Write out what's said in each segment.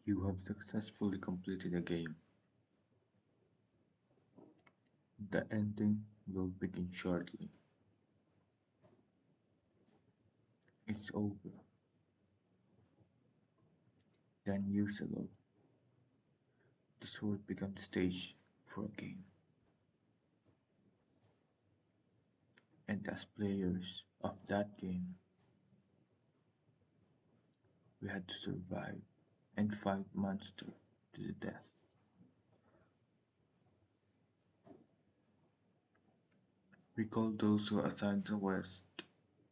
You have successfully completed a game. The ending will begin shortly. It's over. 10 years ago, this world became the stage for a game. And as players of that game, we had to survive and fight monsters to the death. We called those who assigned the West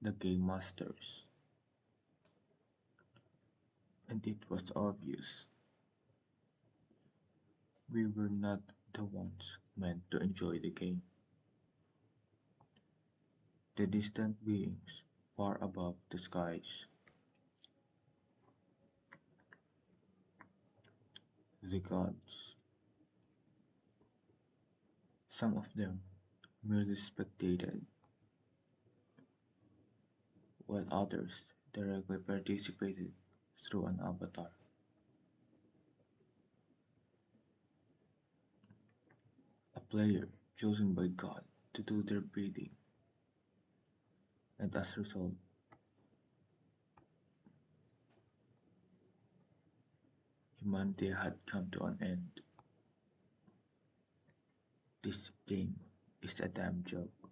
the Game Masters, and it was obvious we were not the ones meant to enjoy the game. The distant beings far above the skies, the gods, some of them merely spectated, while others directly participated through an avatar. A player chosen by God to do their bidding, and as a result, humanity had come to an end. This game is a damn joke.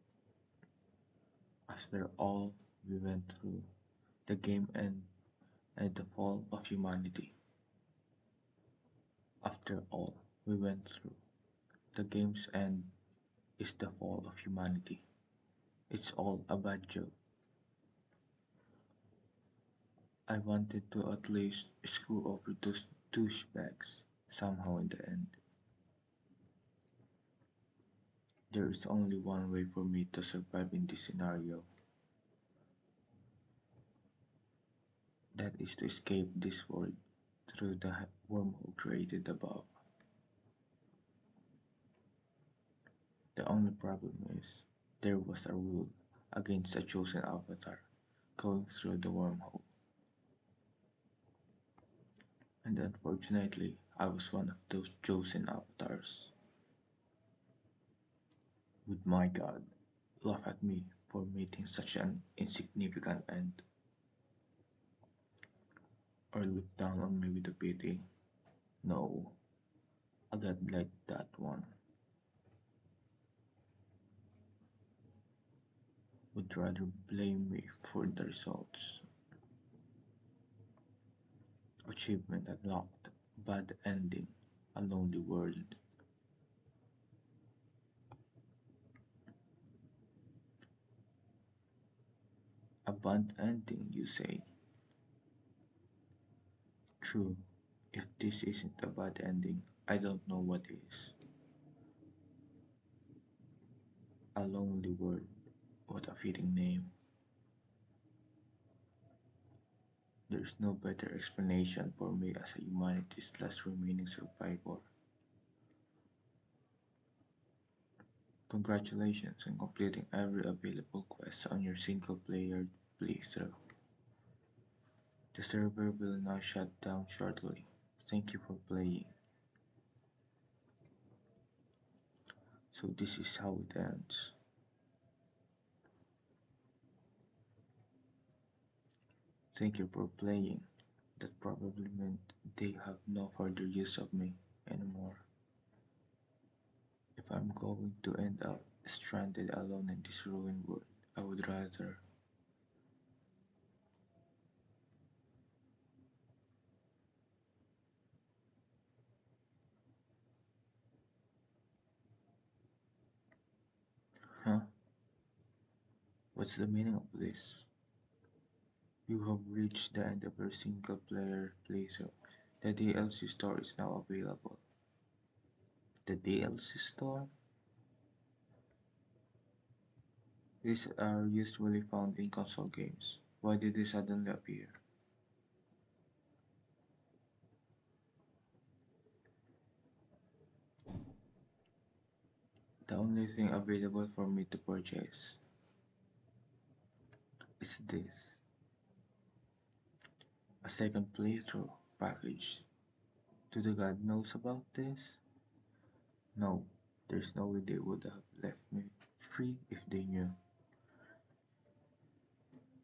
After all we went through, the game and the fall of humanity. After all we went through, the game's end is the fall of humanity. It's all a bad joke. I wanted to at least screw over those douchebags somehow in the end. There is only one way for me to survive in this scenario. That is to escape this world through the wormhole created above. The only problem is there was a rule against a chosen avatar going through the wormhole. And unfortunately, I was one of those chosen avatars. Would my God laugh at me for meeting such an insignificant end, or look down on me with a pity? No, a God like that one would rather blame me for the results. Achievement unlocked, bad ending, a lonely world. A bad ending, you say? True, if this isn't a bad ending, I don't know what is. A lonely world, what a fitting name. There's no better explanation for me as a humanity's last remaining survivor. Congratulations on completing every available quest on your single player playthrough. The server will now shut down shortly. Thank you for playing. So this is how it ends. Thank you for playing. That probably meant they have no further use of me anymore. If I'm going to end up stranded alone in this ruined world, I would rather. Huh? What's the meaning of this? You have reached the end of your single player playthrough. The DLC store is now available. The DLC store? These are usually found in console games. Why did they suddenly appear? The only thing available for me to purchase is this, a second playthrough package. Do the god knows about this? No, there's no way they would have left me free if they knew.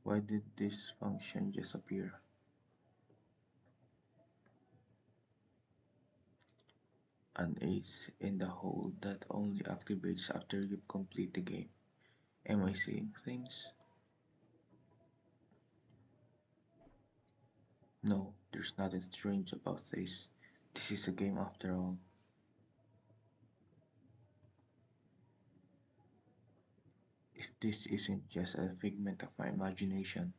Why did this function just appear? An ace in the hole that only activates after you complete the game. Am I seeing things? No, there's nothing strange about this. This is a game after all. If this isn't just a figment of my imagination,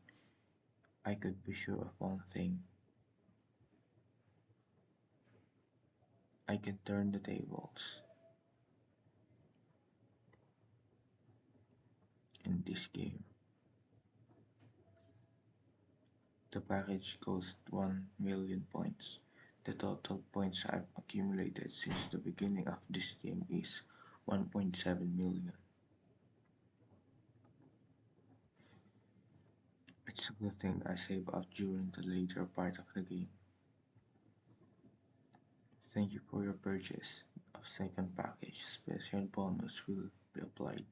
I could be sure of one thing. I can turn the tables. In this game. The package cost 1 million points. The total points I've accumulated since the beginning of this game is 1.7 million. It's a good thing I save up during the later part of the game. Thank you for your purchase of second package. Special bonus will be applied.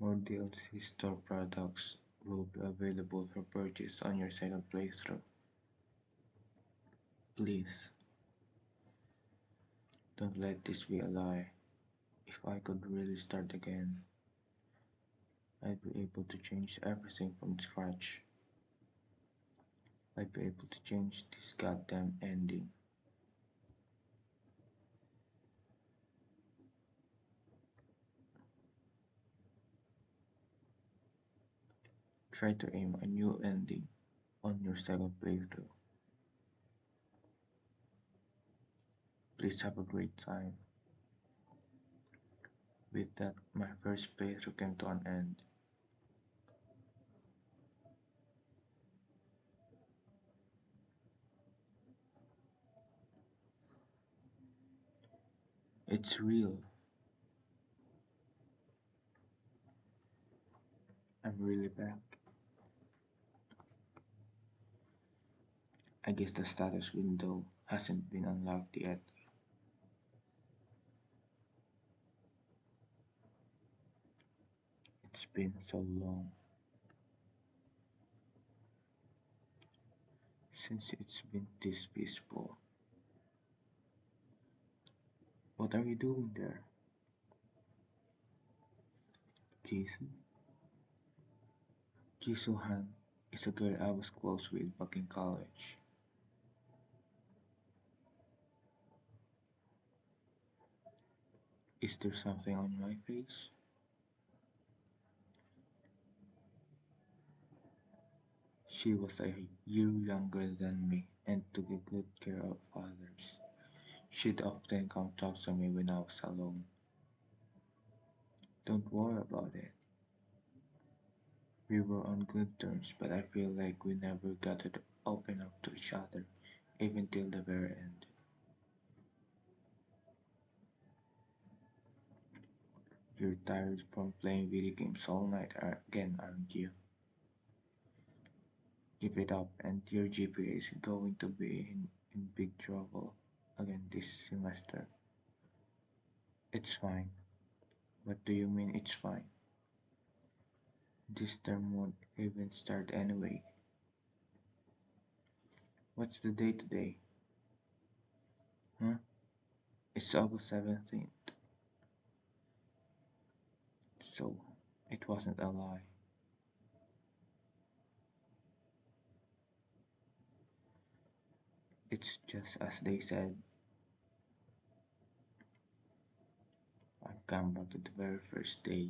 More DLC store products will be available for purchase on your second playthrough. Please, don't let this be a lie. If I could really start again, I'd be able to change everything from scratch. I'd be able to change this goddamn ending. Try to aim a new ending on your second playthrough. Please have a great time. With that, my first playthrough came to an end. It's real. I'm really back. I guess the status window hasn't been unlocked yet. It's been so long since it's been this peaceful. What are you doing there? Jason? Jisuhan is a girl I was close with back in college. Is there something on my face? She was a year younger than me and took a good care of others. She'd often come talk to me when I was alone. Don't worry about it. We were on good terms, but I feel like we never got to open up to each other, even till the very end. You're tired from playing video games all night again, aren't you? Give it up, and your GPA is going to be in big trouble again this semester. It's fine. What do you mean it's fine? This term won't even start anyway. What's the date today? Huh? It's August 17th. So, it wasn't a lie. It's just as they said. I've come back to the very first day.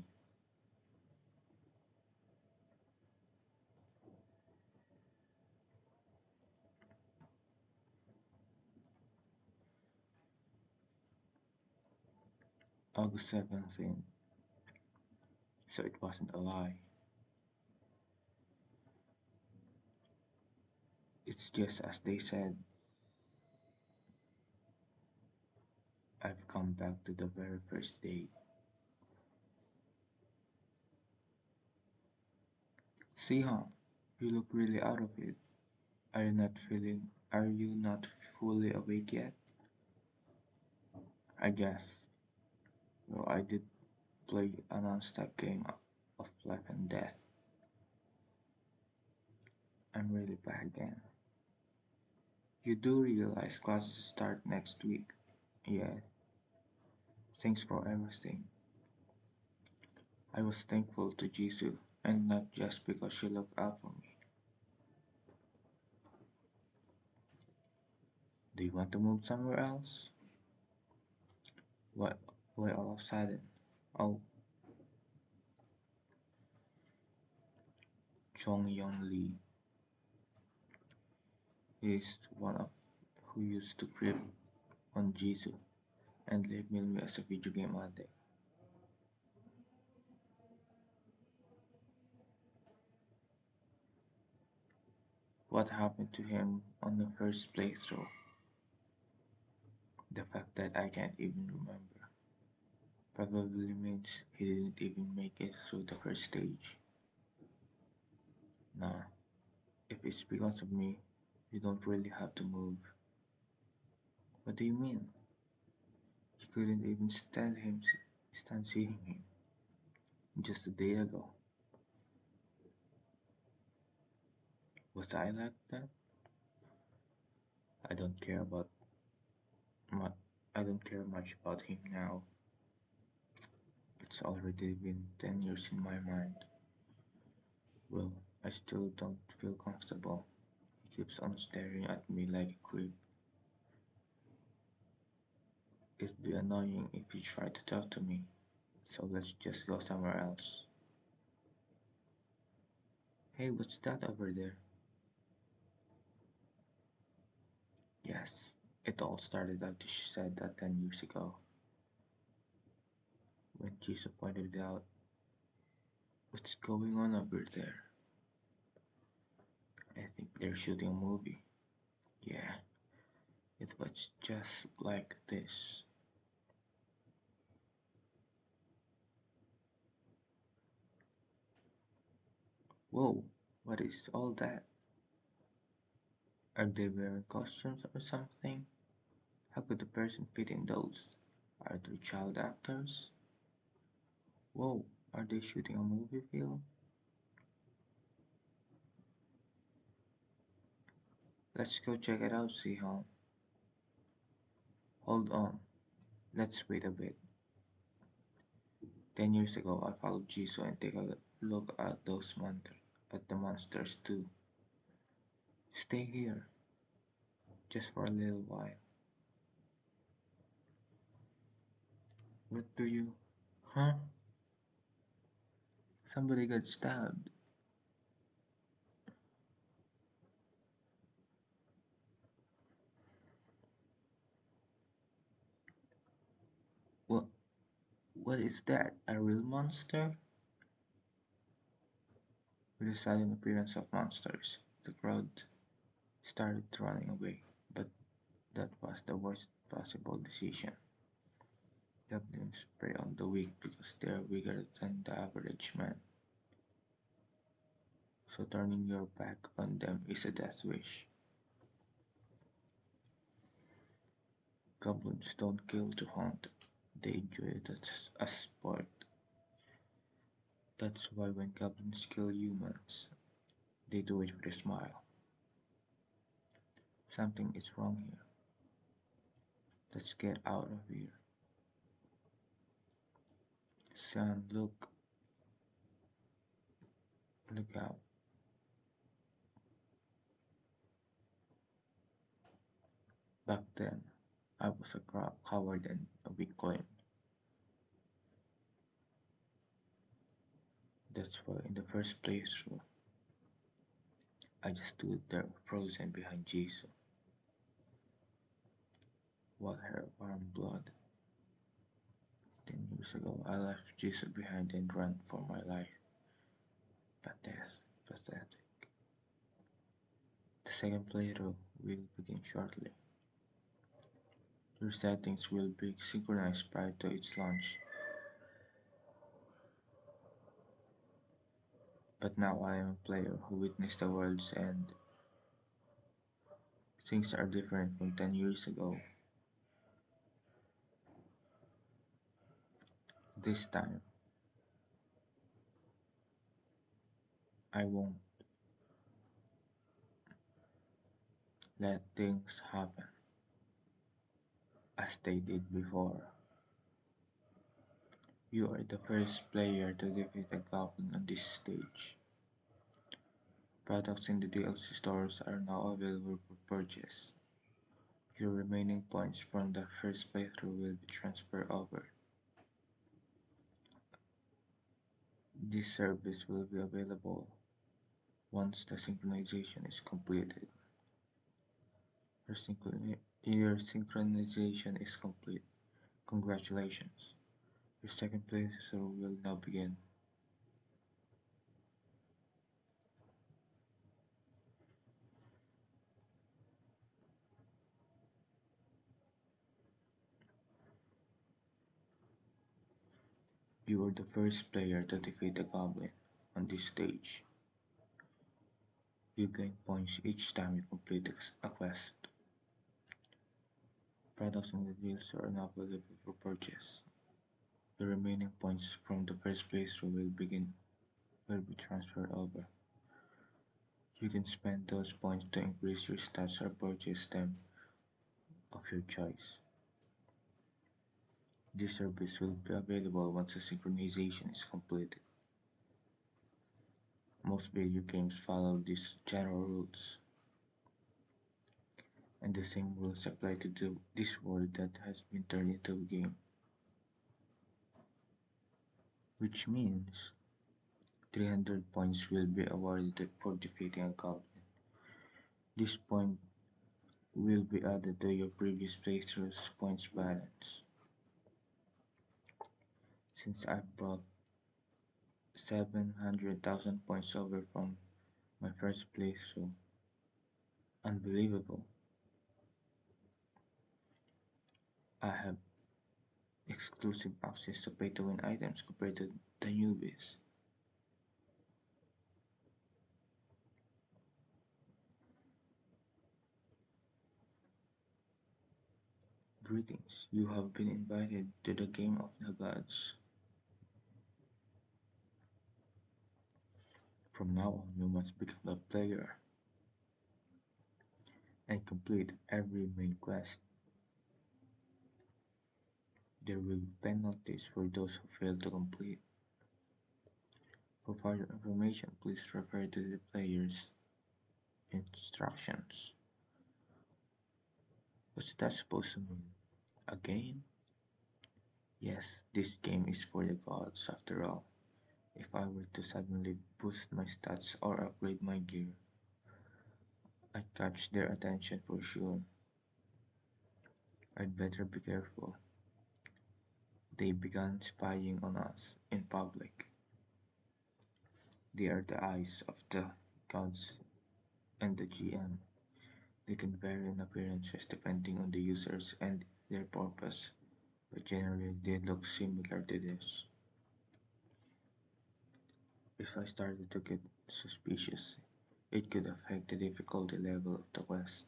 August 17th. So it wasn't a lie. It's just as they said. I've come back to the very first day. Sihan, you look really out of it. Are you not feeling Are you not fully awake yet? I guess. Well, I did play a non-stop game of life and death. I'm really back then. You do realize classes start next week? Yeah, thanks for everything. I was thankful to Jisoo, and not just because she looked out for me. Do you want to move somewhere else? What? Why all of a sudden? Oh, Chong Yong Lee is one of who used to creep on Jisoo and label me as a video game addict. What happened to him on the first playthrough? The fact that I can't even remember probably means he didn't even make it through the first stage. Nah, if it's because of me, you don't really have to move. What do you mean? You couldn't even stand seeing him just a day ago. Was I like that? I don't care about mu- I don't care much about him now. It's already been 10 years in my mind. Well, I still don't feel comfortable. He keeps on staring at me like a creep. It'd be annoying if he tried to talk to me. So let's just go somewhere else. Hey, what's that over there? Yes, it all started after she said that 10 years ago. When Jisoo pointed out, what's going on over there? I think they're shooting a movie. Yeah, it was just like this. Whoa, what is all that? Are they wearing costumes or something? How could a person fit in those? Are they child actors? Whoa, are they shooting a movie film? Let's go check it out, Sihon. Hold on, let's wait a bit. 10 years ago, I followed Jisoo and take a look at at the monsters too. Stay here, just for a little while. What do you? Huh? Somebody got stabbed. What? What is that? A real monster? With the sudden appearance of monsters, the crowd started running away. But that was the worst possible decision. Goblins prey on the weak because they are bigger than the average man. So turning your back on them is a death wish. Goblins don't kill to hunt, they enjoy it as a sport. That's why when goblins kill humans, they do it with a smile. Something is wrong here. Let's get out of here. Son, look out. Back then, I was a coward and a weakling. That's why in the first playthrough, I just stood there frozen behind Jisoo, while her warm blood. 10 years ago, I left Jisoo behind and ran for my life. Pathetic, pathetic. The second playthrough will begin shortly. Your settings will be synchronized prior to its launch. But now I am a player who witnessed the world's end. Things are different from 10 years ago. This time, I won't let things happen as they did before. You are the first player to defeat a goblin on this stage. Products in the DLC stores are now available for purchase. Your remaining points from the first playthrough will be transferred over. This service will be available once the synchronization is completed. Your, your synchronization is complete. Congratulations. Your second playthrough will now begin. You are the first player to defeat a goblin on this stage. You gain points each time you complete a quest. Products in the deals are not available for purchase. The remaining points from the first playthrough will be transferred over. You can spend those points to increase your stats or purchase them of your choice. This service will be available once the synchronization is completed. Most video games follow these general rules, and the same rules apply to this world that has been turned into a game. Which means 300 points will be awarded for defeating a goblin. This point will be added to your previous playthrough's points balance. Since I brought 700,000 points over from my first playthrough, unbelievable. I have exclusive access to pay to win items compared to the newbies. Greetings, you have been invited to the game of the gods. From now on, you must become a player and complete every main quest. There will be penalties for those who fail to complete. For further information, please refer to the player's instructions. What's that supposed to mean? A game? Yes, this game is for the gods after all. If I were to suddenly boost my stats or upgrade my gear, I'd catch their attention for sure. I'd better be careful. They began spying on us in public. They are the eyes of the gods and the GM. They can vary in appearances depending on the users and their purpose, but generally they look similar to this. If I started to get suspicious, it could affect the difficulty level of the quest.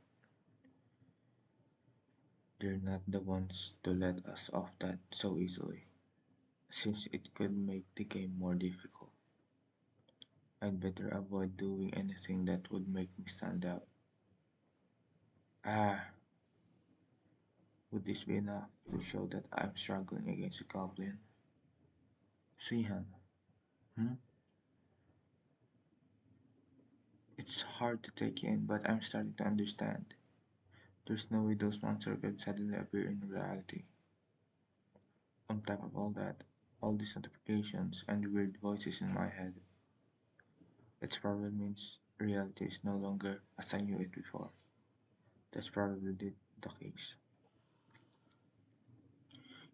They're not the ones to let us off that so easily, since it could make the game more difficult. I'd better avoid doing anything that would make me stand out. Ah, would this be enough to show that I'm struggling against a goblin? Sihan, hmm? It's hard to take in, but I'm starting to understand. There's no way those monsters could suddenly appear in reality. On top of all that, all these notifications and weird voices in my head, it probably means reality is no longer as I knew it before. That's probably the case.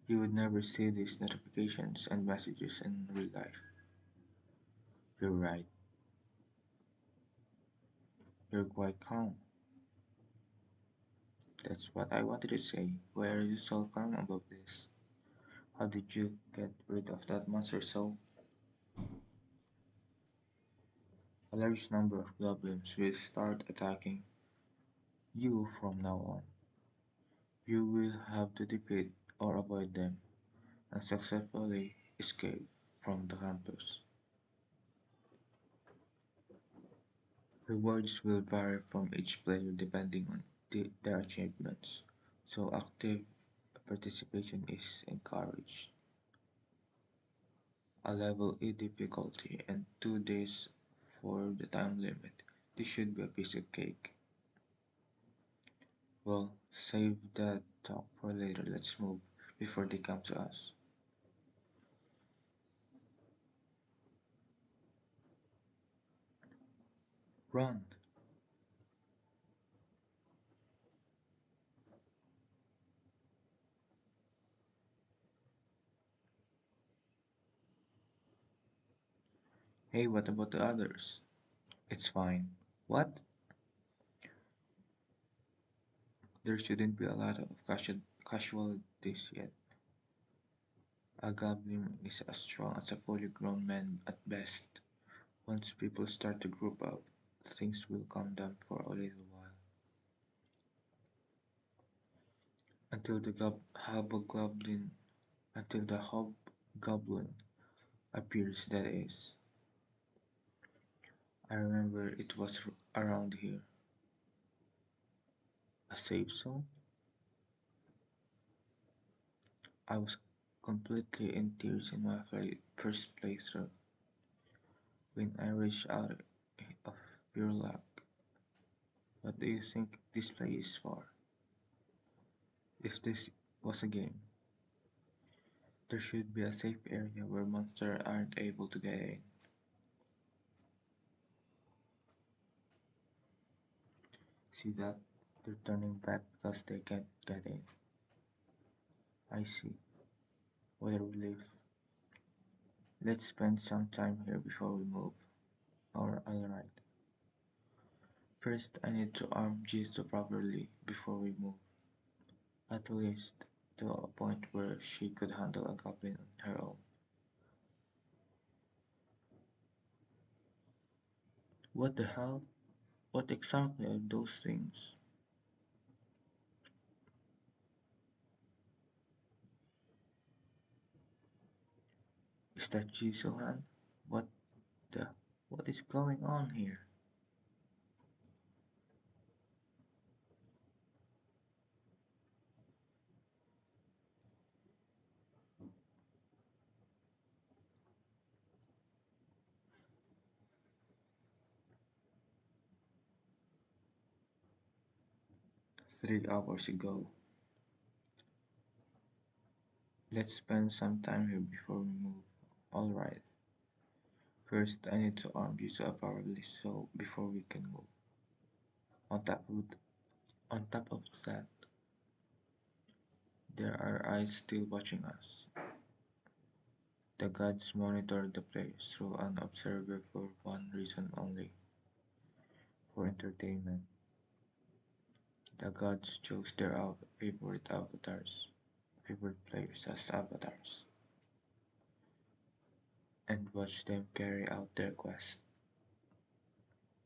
You would never see these notifications and messages in real life. You're right. You're quite calm. That's what I wanted to say. Why are you so calm about this? How did you get rid of that monster so? A large number of goblins will start attacking You, from now on, you will have to defeat or avoid them and successfully escape from the campus. Rewards will vary from each player depending on their achievements, so active participation is encouraged. A level E difficulty and 2 days for the time limit. This should be a piece of cake. Well, save that talk for later. Let's move before they come to us. Run! Hey, what about the others? It's fine. What? There shouldn't be a lot of casualties yet. A goblin is as strong as a fully grown man at best. Once people start to group up, things will calm down for a little while. Until the hobgoblin until the hobgoblin appears, that is. I remember it was around here. A safe zone? I was completely in tears in my first playthrough when I reached out of pure luck. What do you think this place is for? If this was a game, there should be a safe area where monsters aren't able to get in. See that? They're turning back because they can't get in. I see. What a relief. Let's spend some time here before we move. Alright. First, I need to arm Jisoo properly before we move. At least to a point where she could handle a goblin on her own. What the hell? What exactly are those things? Is that Jisoo hand? What the? What is going on here? 3 hours ago. Let's spend some time here before we move. Alright. First, I need to arm Jisoo properly so before we can move. On top of, on top of that, there are eyes still watching us. The gods monitor the players through an observer for one reason only, for entertainment. The gods chose their favorite players as avatars, and watch them carry out their quest.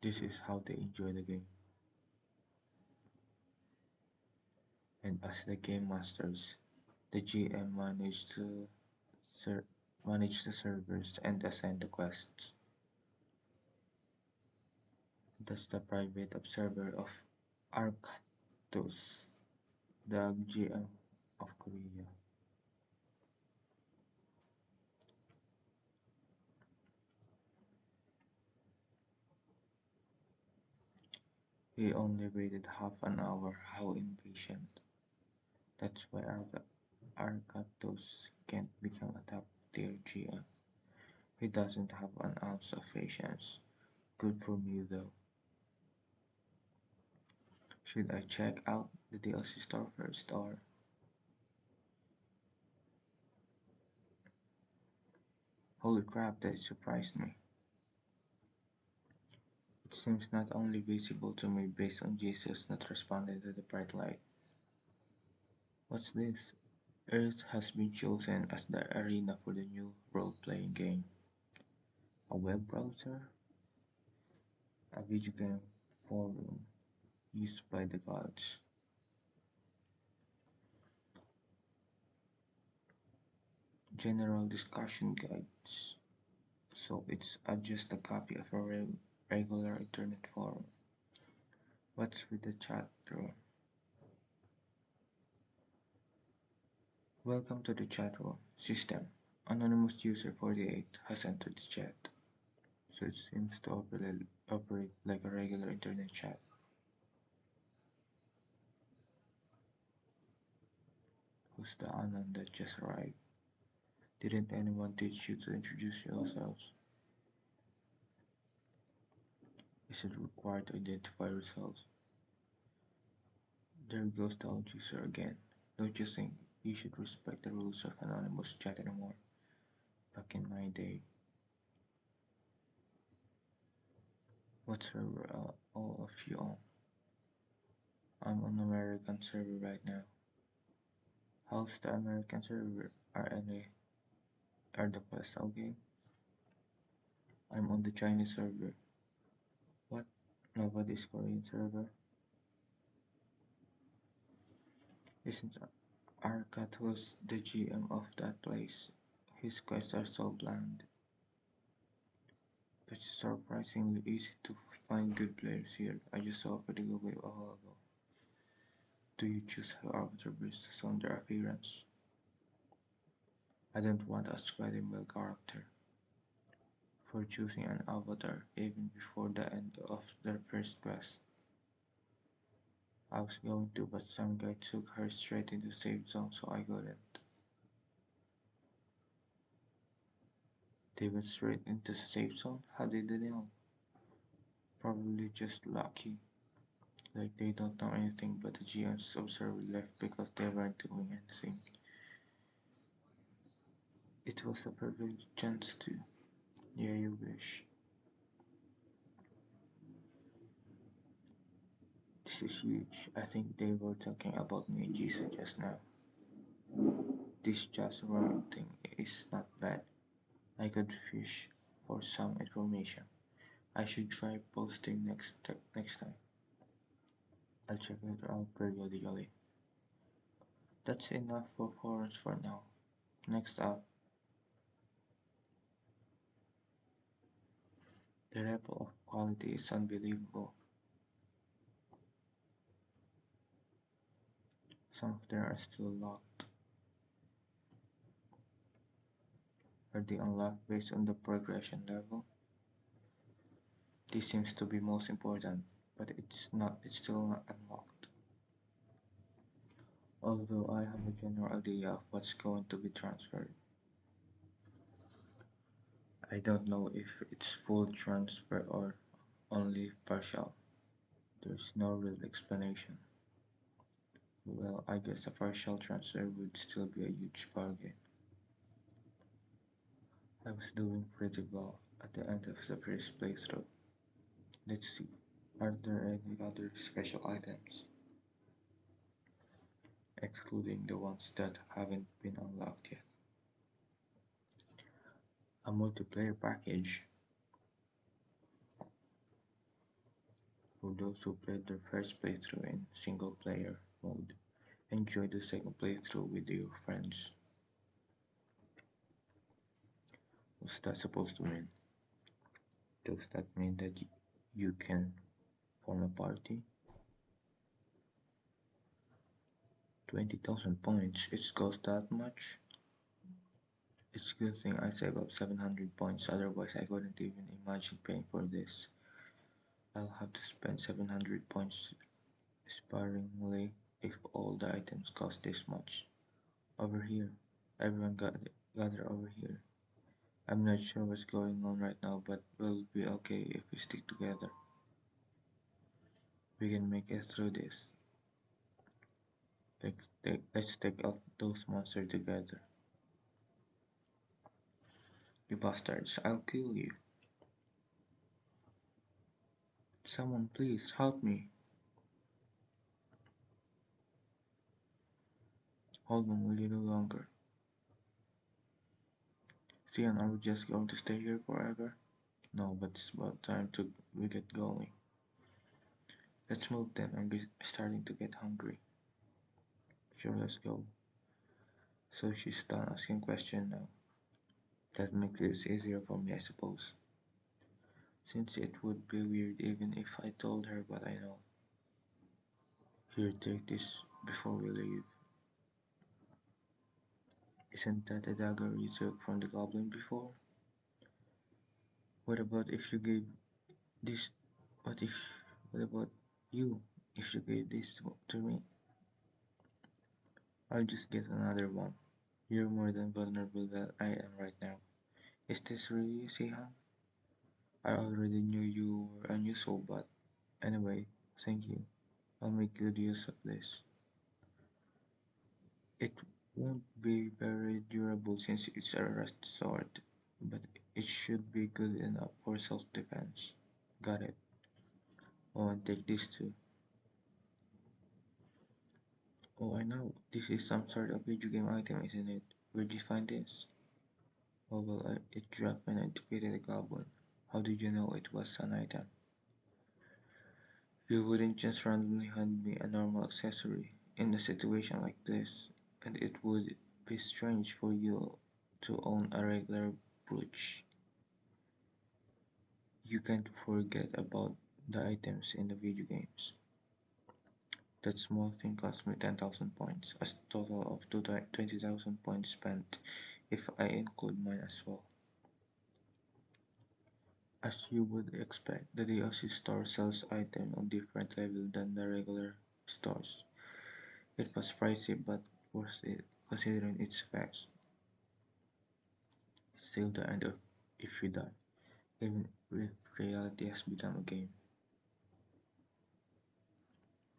This is how they enjoy the game. And as the game masters, the GM ser- manage the servers and assign the quests. That's the private observer of Arctos, the GM of Korea. He only waited half an hour. How impatient. That's why Arctos can't become a top tier GM. He doesn't have an ounce of patience. Good for me though. Should I check out the DLC store first or holy crap, that surprised me. It seems not only visible to me based on Jesus not responding to the bright light. What's this? Earth has been chosen as the arena for the new role-playing game. A web browser? A video game forum? used by the gods. General discussion guides. So it's just a copy of a regular internet forum. What's with the chat room? Welcome to the chat room. System. Anonymous user 48 has entered the chat. So it seems to operate like a regular internet chat. Who's the Anon that just arrived? Didn't anyone teach you to introduce yourselves? Is it required to identify yourselves? There goes the old user again. Don't you think you should respect the rules of anonymous chat anymore? Back in my day, what server are all of you on? I'm on American server right now. How's the American server? Are the quests okay? I'm on the Chinese server. What? Nobody's Korean server? Isn't Arcat who's the GM of that place? His quests are so bland. But it's surprisingly easy to find good players here. I just saw a pretty good wave a while ago. Do you choose how avatar based on their appearance? I don't want a Spider-Man character. For choosing an avatar even before the end of their first quest. I was going to, but some guy took her straight into safe zone, so I couldn't. They went straight into the safe zone? How did they know? Probably just lucky. Like they don't know anything, but the GM's observer left because they weren't doing anything. It was a perfect chance to. Yeah, you wish. This is huge. I think they were talking about me and Jesus just now. This just wrong thing is not bad. I could fish for some information. I should try posting next time. I'll check it out periodically. That's enough for forums for now. Next up, the level of quality is unbelievable. Some of them are still locked. Are they unlocked based on the progression level? This seems to be most important, but it's still not unlocked. Although I have a general idea of what's going to be transferred. I don't know if it's full transfer or only partial. There's no real explanation. Well, I guess a partial transfer would still be a huge bargain. I was doing pretty well at the end of the first playthrough. Let's see, are there any other special items? Excluding the ones that haven't been unlocked yet. A multiplayer package. For those who played their first playthrough in single player mode, enjoy the second playthrough with your friends. What's that supposed to mean? Does that mean that you can form a party? 20,000 points, it's cost that much? It's a good thing I saved up 700 points, otherwise I couldn't even imagine paying for this. I'll have to spend 700 points sparingly if all the items cost this much. Over here. Everyone gather over here. I'm not sure what's going on right now, but we'll be okay if we stick together. We can make it through this. Let's take out those monsters together. You bastards, I'll kill you. Someone please help me. Hold on a little longer. Sian, are we just going to stay here forever? No, but it's about time to we get going. Let's move then. Starting to get hungry. Sure, let's go. So she's done asking questions now. That makes it easier for me, I suppose. Since it would be weird even if I told her what I know. Here, take this before we leave. Isn't that the dagger you took from the goblin before? What about if you gave this? What if? What about you? If you gave this to me, I'll just get another one. You're more than vulnerable than I am right now. Is this really Sihan? I already knew you were unusual, but anyway, thank you. I'll make good use of this. It won't be very durable since it's a rust sword, but it should be good enough for self-defense. Got it. Oh, and take this too. Oh, I know. This is some sort of video game item, isn't it? Where'd you find this? Oh, well, it dropped when I defeated a goblin. How did you know it was an item? You wouldn't just randomly hand me a normal accessory in a situation like this, and it would be strange for you to own a regular brooch. You can't forget about the items in the video games. That small thing cost me 10,000 points, a total of 20,000 points spent if I include mine as well. As you would expect, the DLC store sells items on different level than the regular stores. It was pricey but worth it considering its effects. It's still the end of if you die, even if reality has become a game.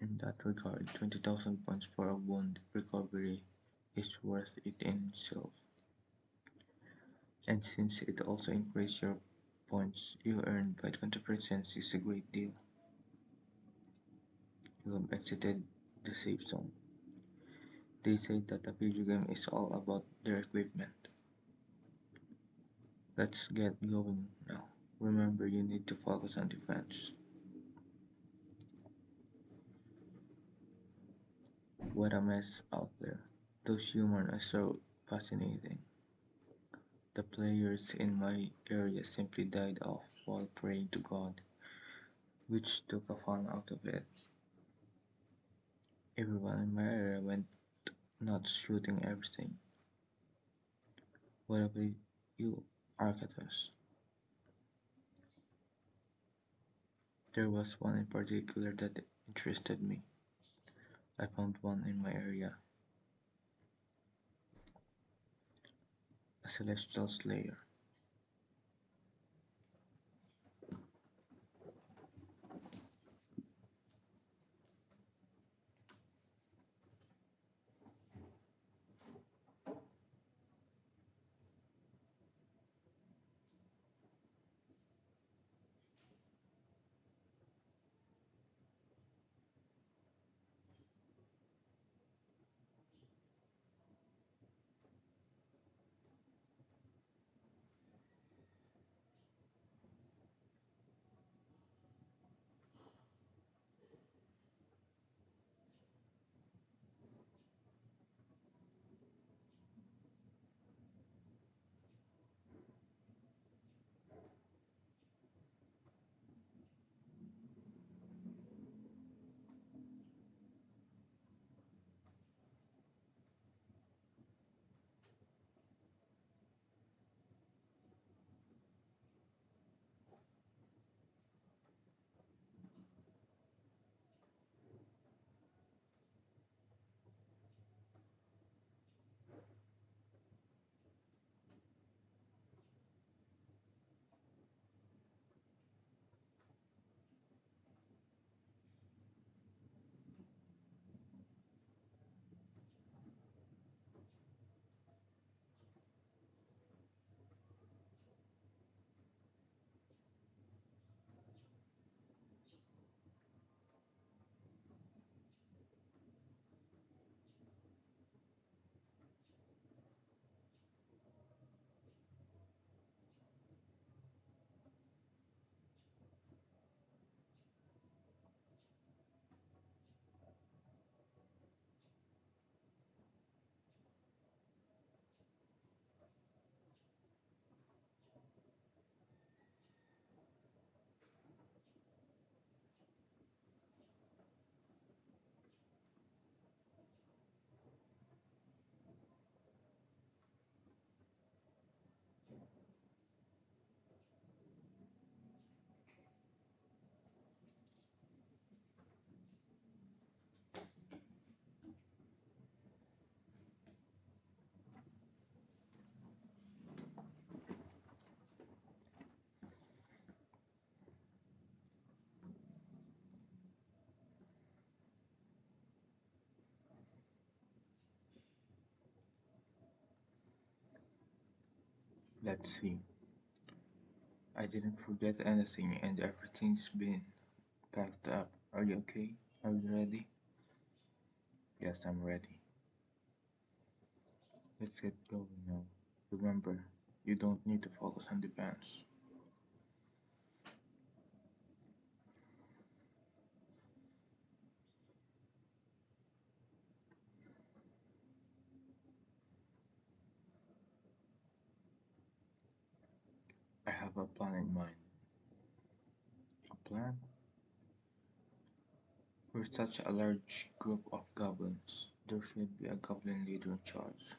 In that regard, 20,000 points for a wound recovery is worth it in itself. And since it also increases your points you earn by 20%, is a great deal. You have exited the safe zone. They say that a video game is all about their equipment. Let's get going now. Remember, you need to focus on defense. What a mess out there. Those humans are so fascinating. The players in my area simply died off while praying to God, which took a fun out of it. Everyone in my area went nuts shooting everything. What about you, Arcatus? There was one in particular that interested me. I found one in my area, a celestial slayer. Let's see. I didn't forget anything and everything's been packed up. Are you okay? Are you ready? Yes, I'm ready. Let's get going now. Remember, you don't need to focus on defense. I have a plan in mind. A plan? We're such a large group of goblins. There should be a goblin leader in charge.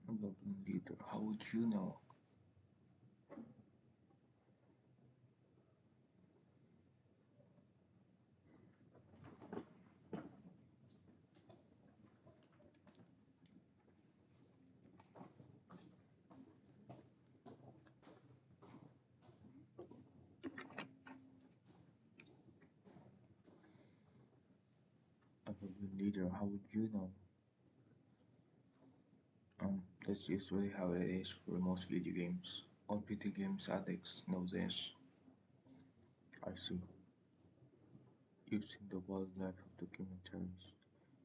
A goblin leader? How would you know? A goblin leader? How would you know? That's usually how it is for most video games. All video games addicts know this. I see. Using the wildlife of documentaries.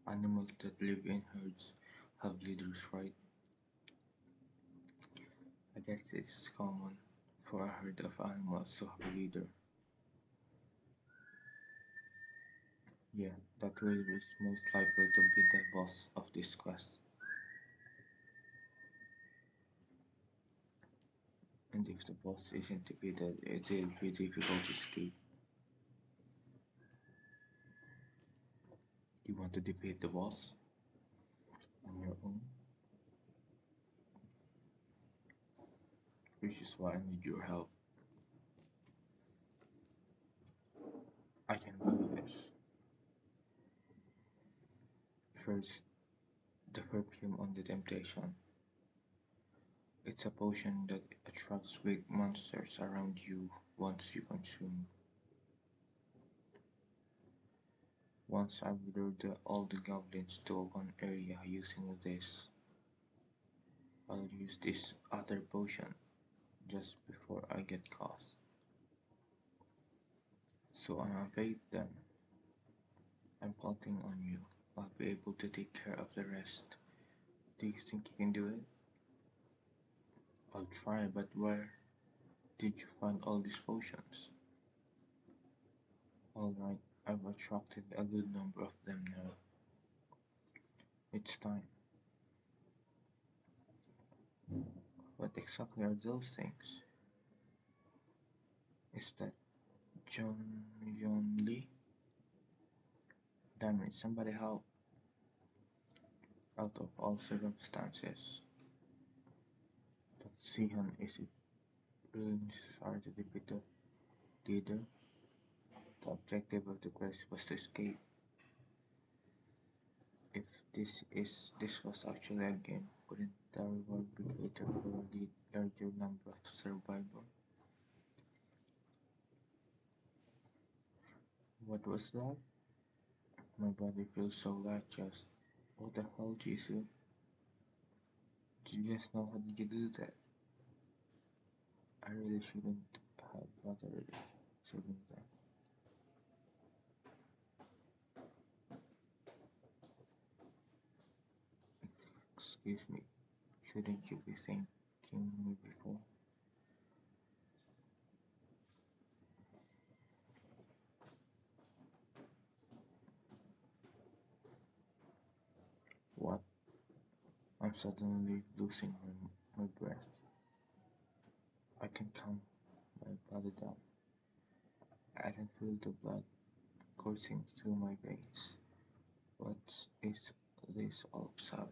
Animals that live in herds have leaders, right? I guess it's common for a herd of animals to have a leader. Yeah, that leader is most likely to be the boss of this quest. And if the boss isn't defeated, it will be difficult to escape. You want to defeat the boss on your own, which is why I need your help. I can do this. First, the perfume on the temptation. It's a potion that attracts weak monsters around you once you consume. Once I've lured all the goblins to one area using this, I'll use this other potion just before I get caught. So I evade them. I'm counting on you. I'll be able to take care of the rest. Do you think you can do it? I'll try, but where did you find all these potions? Alright, I've attracted a good number of them now. It's time. What exactly are those things? Is that John Yon Lee? Damn it, somebody help. Out of all circumstances. But Sihan, is it really necessary to defeat the leader? The objective of the quest was to escape. If this was actually a game, wouldn't the reward be greater for the larger number of survivors? What was that? My body feels so light just. What the hell, Jisoo? Did you just know how did you do that? I really shouldn't have bothered saving them. Excuse me, shouldn't you be thanking me before? What? I'm suddenly losing my breath. I can calm my body down. I can feel the blood coursing through my veins. What is this all of a sudden?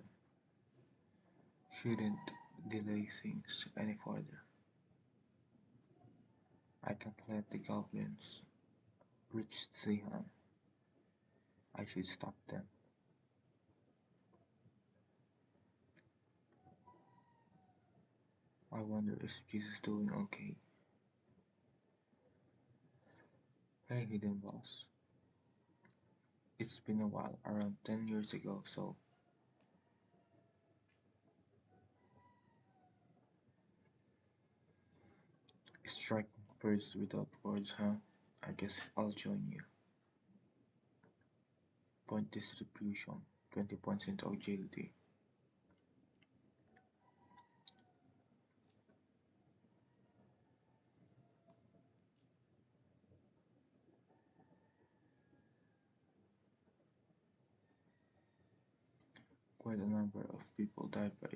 Shouldn't delay things any further. I can't let the goblins reach Zihan. I should stop them. I wonder if Jesus doing okay. Hey, hidden boss. It's been a while, around 10 years ago, so strike first without words, huh? I guess I'll join you. Point distribution 20 points into agility. Quite a number of people died by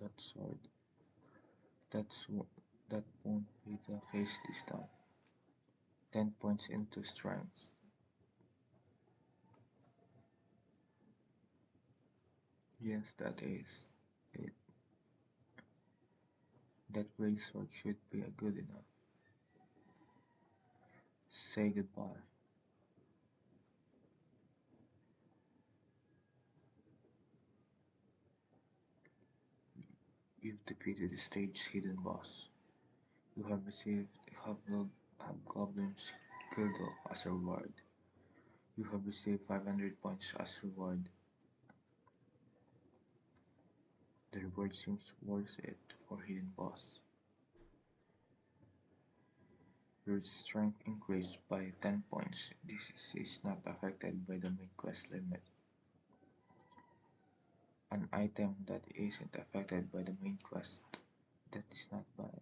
that sword. That's that won't be the case this time. 10 points into strength. Yes, that is it. That great sword should be good enough. Say goodbye. You've defeated the stage's hidden boss. You have received Hobgoblin's Gildo as a reward. You have received 500 points as reward. The reward seems worth it for hidden boss. Your strength increased by 10 points. This is not affected by the main quest limit. An item that isn't affected by the main quest. That is not bad.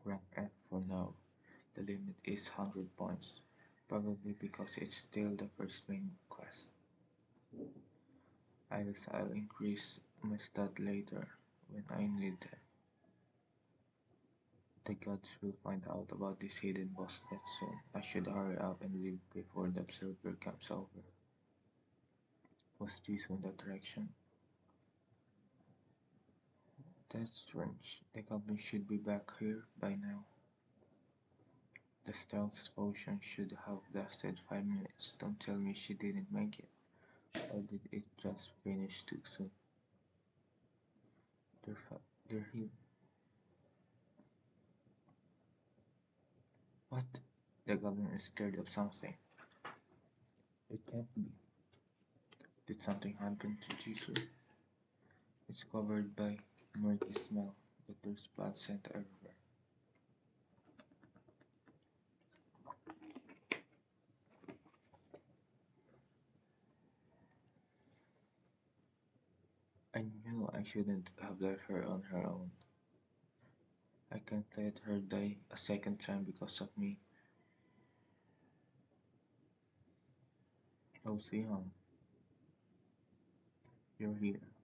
Rank F for now. The limit is 100 points, probably because it's still the first main quest. I guess I'll increase my stat later when I need them. The gods will find out about this hidden boss let soon. I should hurry up and leave before the observer comes over. Was Jisoo in that direction? That's strange. The goblin should be back here by now. The stealth potion should have lasted 5 minutes. Don't tell me she didn't make it. Or did it just finish too soon? They're here. What? The goblin is scared of something. It can't be. Did something happen to Jisoo? It's covered by murky smell, but there's blood scent everywhere. I knew I shouldn't have left her on her own. I can't let her die a second time because of me. Oh, Sion, you're here.